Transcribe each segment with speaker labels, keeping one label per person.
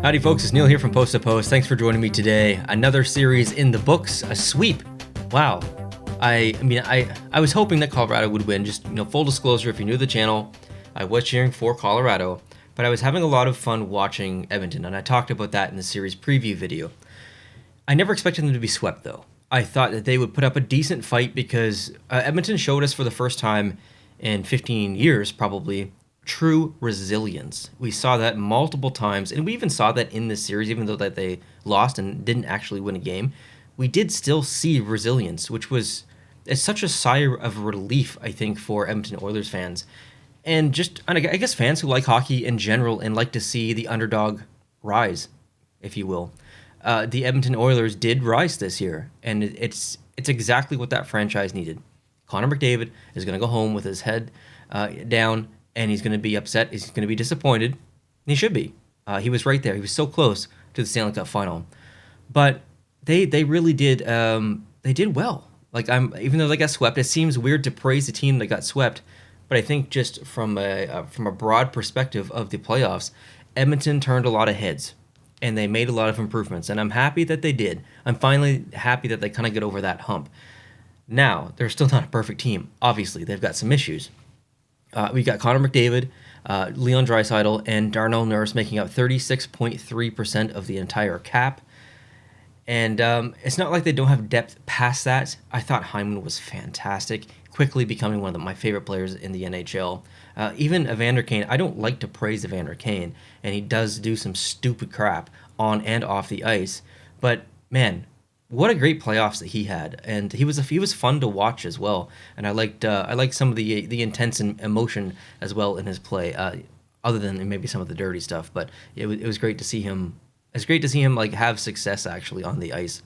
Speaker 1: Howdy folks, it's Neil here from Post to Post. Thanks for joining me today. Another series in the books, a sweep. Wow. I was hoping that Colorado would win. Just, full disclosure, if you're new to the channel, I was cheering for Colorado, but I was having a lot of fun watching Edmonton, and I talked about that in the series preview video. I never expected them to be swept, though. I thought that they would put up a decent fight because Edmonton showed us for the first time in 15 years, probably, true resilience. We saw that multiple times, and we even saw that in this series, even though that they lost and didn't actually win a game. We did still see resilience, which it's such a sigh of relief, I think, for Edmonton Oilers fans. And just, I guess, fans who like hockey in general and like to see the underdog rise, if you will. The Edmonton Oilers did rise this year, and it's exactly what that franchise needed. Connor McDavid is going to go home with his head down, and he's going to be upset. He's going to be disappointed. And he should be. He was right there. He was so close to the Stanley Cup final. But they really did. They did well. Even though they got swept, it seems weird to praise the team that got swept. But I think just from a broad perspective of the playoffs, Edmonton turned a lot of heads, and they made a lot of improvements. And I'm happy that they did. I'm finally happy that they kind of get over that hump. Now, they're still not a perfect team. Obviously, they've got some issues. We got Connor McDavid, Leon Draisaitl, and Darnell Nurse making up 36.3% of the entire cap. And it's not like they don't have depth past that. I thought Hyman was fantastic, quickly becoming one of my favorite players in the NHL. Even Evander Kane, I don't like to praise Evander Kane, and he does do some stupid crap on and off the ice. But, man, what a great playoffs that he had, and he was fun to watch as well. And I liked some of the intense and emotion as well in his play, other than maybe some of the dirty stuff. But it was great to see him. It's great to see him have success actually on the ice.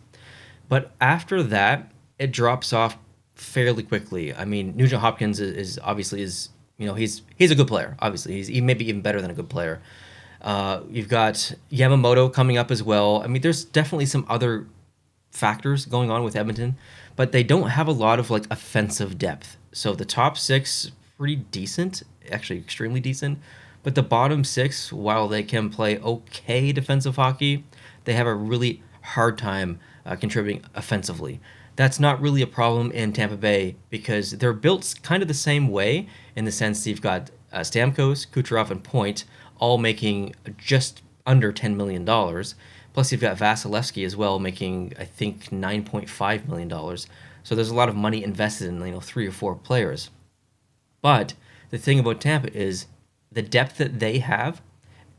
Speaker 1: But after that, it drops off fairly quickly. I mean, Nugent Hopkins is obviously he's a good player. Obviously, he may be even better than a good player. You've got Yamamoto coming up as well. I mean, there's definitely some other factors going on with Edmonton, but they don't have a lot of offensive depth. So the top six, pretty decent, actually extremely decent, but the bottom six, while they can play okay defensive hockey, they have a really hard time contributing offensively. That's not really a problem in Tampa Bay because they're built kind of the same way in the sense that you've got Stamkos, Kucherov, and Point all making just under $10 million. Plus, you've got Vasilevsky as well, making, I think, $9.5 million. So there's a lot of money invested in, 3 or 4 players. But the thing about Tampa is the depth that they have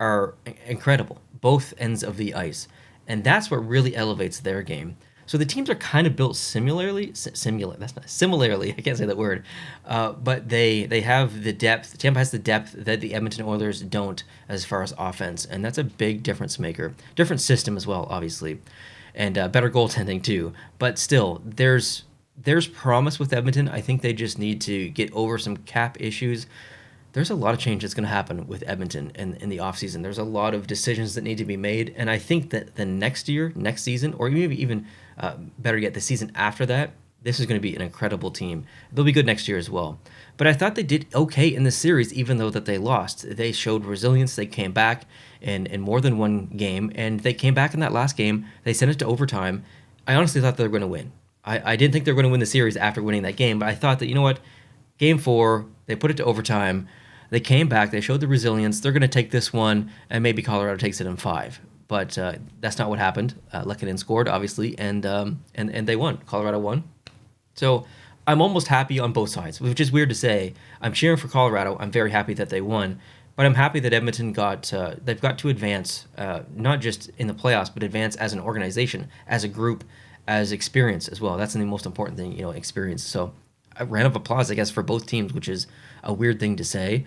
Speaker 1: are incredible, both ends of the ice. And that's what really elevates their game. So the teams are kind of built similarly. Similarly, I can't say that word. But they have the depth. Tampa has the depth that the Edmonton Oilers don't as far as offense. And that's a big difference maker. Different system as well, obviously. And better goaltending too. But still, there's promise with Edmonton. I think they just need to get over some cap issues. There's a lot of change that's going to happen with Edmonton in the offseason. There's a lot of decisions that need to be made. And I think that the next season, or maybe even better yet, the season after that, this is going to be an incredible team. They'll be good next year as well. But I thought they did okay in the series, even though that they lost. They showed resilience. They came back in more than one game, and they came back in that last game. They sent it to overtime. I honestly thought they were going to win. I didn't think they were going to win the series after winning that game, but I thought that, you know what, Game 4, they put it to overtime. They came back. They showed the resilience. They're going to take this one, and maybe Colorado takes it in 5. But that's not what happened. Lehkonen scored, obviously, and they won. Colorado won. So I'm almost happy on both sides, which is weird to say. I'm cheering for Colorado. I'm very happy that they won. But I'm happy that Edmonton they've got to advance, not just in the playoffs, but advance as an organization, as a group, as experience as well. That's the most important thing, experience. So a round of applause, I guess, for both teams, which is a weird thing to say.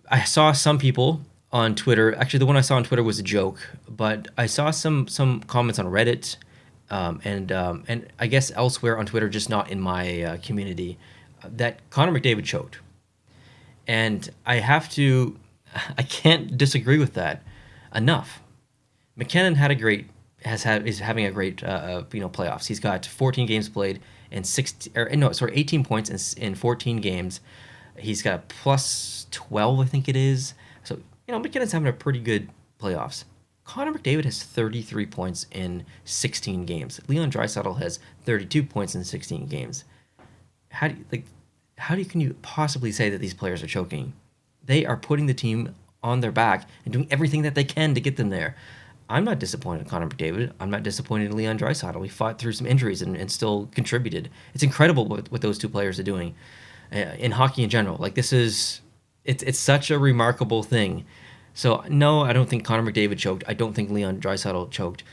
Speaker 1: I saw some people on Twitter. Actually, the one I saw on Twitter was a joke, but I saw some comments on Reddit, and I guess elsewhere on Twitter, just not in my community, that Connor McDavid choked, and I can't disagree with that enough. McKinnon is having a great playoffs. He's got 14 games played and 18 points in 14 games. He's got a plus 12, I think it is. So, McKinnon's having a pretty good playoffs. Connor McDavid has 33 points in 16 games. Leon Draisaitl has 32 points in 16 games. Can you possibly say that these players are choking? They are putting the team on their back and doing everything that they can to get them there. I'm not disappointed in Connor McDavid. I'm not disappointed in Leon Draisaitl. We fought through some injuries and still contributed. It's incredible what those two players are doing in hockey in general. Like, it's such a remarkable thing. So, no, I don't think Connor McDavid choked. I don't think Leon Draisaitl choked.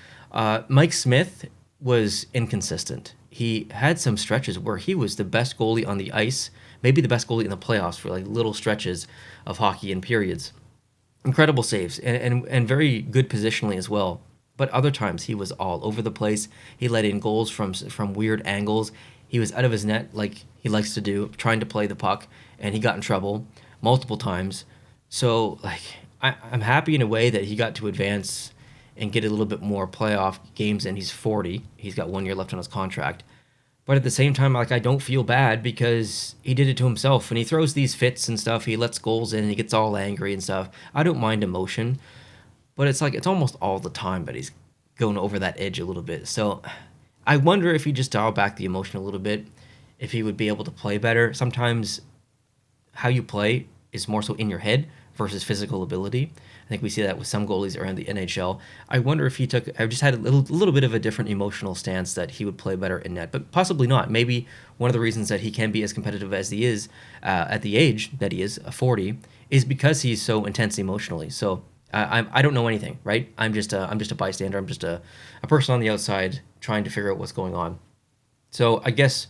Speaker 1: Mike Smith was inconsistent. He had some stretches where he was the best goalie on the ice, maybe the best goalie in the playoffs for like little stretches of hockey and periods. Incredible saves and very good positionally as well. But other times he was all over the place. He let in goals from weird angles. He was out of his net like he likes to do, trying to play the puck, and he got in trouble multiple times. So, like, I'm happy in a way that he got to advance and get a little bit more playoff games, and he's 40. He's got 1 year left on his contract. But at the same time, like, I don't feel bad because he did it to himself. When he throws these fits and stuff, he lets goals in and he gets all angry and stuff. I don't mind emotion, but it's like it's almost all the time that he's going over that edge a little bit. So I wonder if he just dialed back the emotion a little bit, if he would be able to play better. Sometimes how you play is more so in your head versus physical ability. I think we see that with some goalies around the NHL. I wonder if I just had a little bit of a different emotional stance that he would play better in net, but possibly not. Maybe one of the reasons that he can be as competitive as he is at the age that he is, 40, is because he's so intense emotionally. So I don't know anything, right? I'm just a bystander. I'm just a person on the outside trying to figure out what's going on. So I guess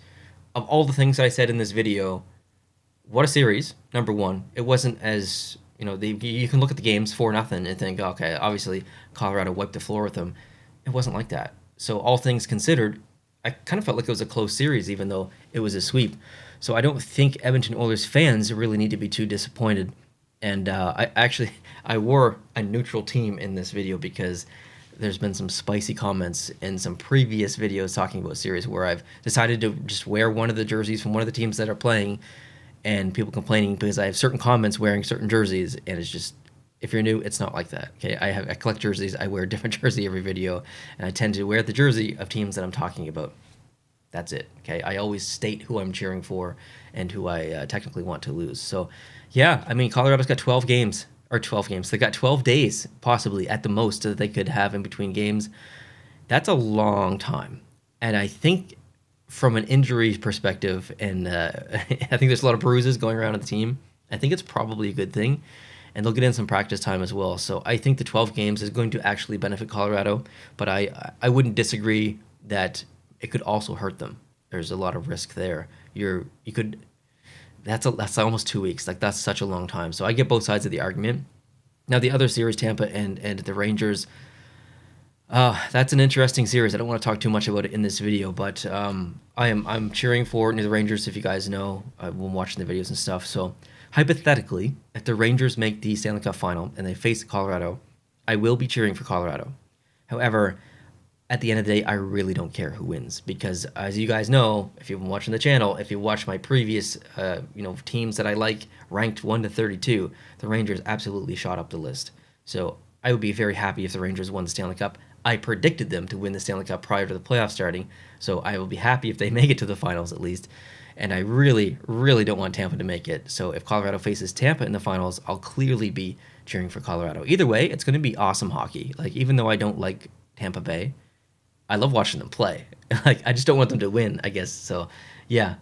Speaker 1: of all the things I said in this video, what a series, number one. It wasn't as... you can look at the games 4-0 and think, okay, obviously Colorado wiped the floor with them. It wasn't like that. So all things considered, I kind of felt like it was a close series, even though it was a sweep. So I don't think Edmonton Oilers fans really need to be too disappointed. And I wore a neutral team in this video because there's been some spicy comments in some previous videos talking about series where I've decided to just wear one of the jerseys from one of the teams that are playing, and people complaining because I have certain comments wearing certain jerseys, and it's just, if you're new, it's not like that. Okay, I collect jerseys. I wear a different jersey every video, and I tend to wear the jersey of teams that I'm talking about. That's it. Okay, I always state who I'm cheering for and who I technically want to lose. So, yeah, I mean, Colorado's got 12 games. They got 12 days, possibly, at the most, that they could have in between games. That's a long time. And I think from an injury perspective, and I think there's a lot of bruises going around on the team, I think it's probably a good thing. And they'll get in some practice time as well. So I think the 12 games is going to actually benefit Colorado. But I wouldn't disagree that it could also hurt them. There's a lot of risk there. That's almost 2 weeks. Like, that's such a long time. So I get both sides of the argument. Now, the other series, Tampa and the Rangers, that's an interesting series. I don't want to talk too much about it in this video, but I'm cheering for the Rangers, if you guys know, when watching the videos and stuff. So hypothetically, if the Rangers make the Stanley Cup final and they face Colorado, I will be cheering for Colorado. However, at the end of the day, I really don't care who wins because, as you guys know, if you've been watching the channel, if you watch my previous teams that I like ranked 1 to 32, the Rangers absolutely shot up the list. So I would be very happy if the Rangers won the Stanley Cup. I predicted them to win the Stanley Cup prior to the playoffs starting, so I will be happy if they make it to the finals at least. And I really, really don't want Tampa to make it. So if Colorado faces Tampa in the finals, I'll clearly be cheering for Colorado. Either way, it's going to be awesome hockey. Like, even though I don't like Tampa Bay, I love watching them play. Like, I just don't want them to win, I guess. So, yeah,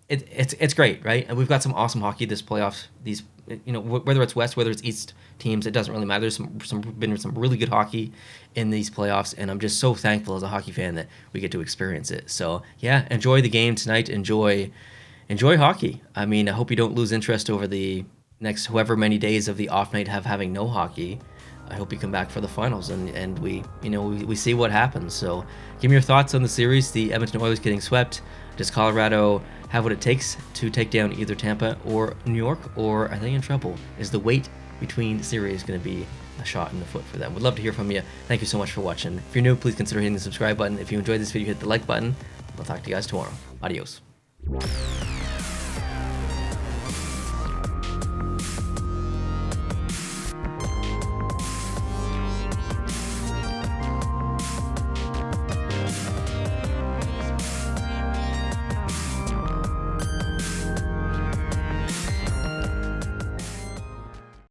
Speaker 1: it's great, right? And we've got some awesome hockey this playoffs. These, whether it's West, whether it's East teams, it doesn't really matter. There's been some really good hockey in these playoffs, and I'm just so thankful as a hockey fan that we get to experience it. So, yeah, enjoy the game tonight. Enjoy hockey. I mean, I hope you don't lose interest over the next however many days of the off night having no hockey. I hope you come back for the finals and we see what happens. So give me your thoughts on the series. The Edmonton Oilers getting swept. Does Colorado have what it takes to take down either Tampa or New York, or are they in trouble? Is the wait between series going to be a shot in the foot for them? Would love to hear from you. Thank you so much for watching. If you're new, please consider hitting the subscribe button. If you enjoyed this video, hit the like button. I'll talk to you guys tomorrow. Adios.